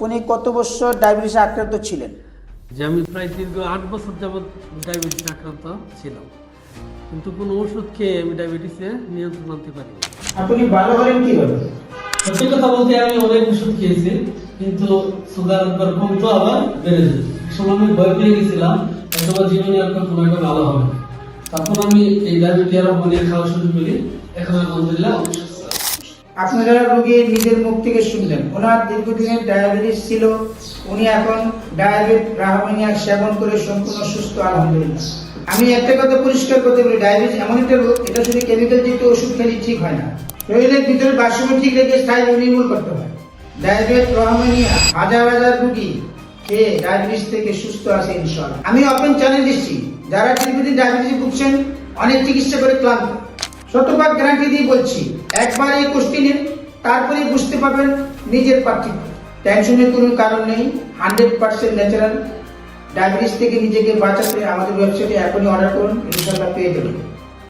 আপনি কত বছর ডায়াবেটিসে আক্রান্ত ছিলেন? যে আমি প্রায় দীর্ঘ 8 বছর যাবৎ ডায়াবেটিস আক্রান্ত ছিলাম, কিন্তু কোনো ওষুধ খেয়ে আমি ডায়াবেটিসে নিয়ন্ত্রণ আনতে পারিনি। আপনি ভালো হলেন কিভাবে? সত্যি কথা বলতে আমি অনেক ওষুধ খেয়েছি, কিন্তু সুগার একবার কমতো আবার বেড়ে যেত। সময় আমি ভয় পেয়ে গেছিলাম হয়তো জীবনে আর কোনো একটা ভালো হবে না। তারপর আমি এই ডায়াবেটিস আর অনেক খাওয়া শুরু করি, এখন আলহামদুলিল্লাহ। আপনারা রোগী নিজের মুখ থেকে শুনলেন, ওনার দীর্ঘদিনের ডায়াবেটিস ছিল, উনি এখন ডায়াবেট রাহমানিয়া সেবন করে সম্পূর্ণ সুস্থ আলহামদুলিল্লাহ। আমি একটা কথা পরিষ্কার করতে বলি, ডায়াবেটিস এমন একটা রোগ, এটা শুধু কেমিক্যাল যুক্ত ওষুধ খেলে ঠিক হয় না, শরীরের ভিতরে ভারসাম্য ঠিক রেখে স্থায়ী নির্মূল করতে হয়। ডায়াবেট রাহমানিয়া হাজার হাজার রোগী খেয়ে ডায়াবেটিস থেকে সুস্থ আছে ইনশাআল্লাহ। আমি ওপেন চ্যালেঞ্জ দিচ্ছি, যারা দীর্ঘদিন ডায়াবেটিসে ভুগছেন, অনেক চিকিৎসা করে ক্লান্ত, শতভাগ গ্যারান্টি দিয়ে বলছি, একবার এই কোর্সটি নিন, তারপরে বুঝতে পারবেন নিজের পার্থক্য। টেনশনের কোনো কারণ নেই, 100% ন্যাচারাল। ডায়াবেটিস থেকে নিজেকে বাঁচাতে আমাদের ওয়েবসাইটে এখনই অর্ডার করুন, ইনশাআল্লাহ পেয়ে যাবেন।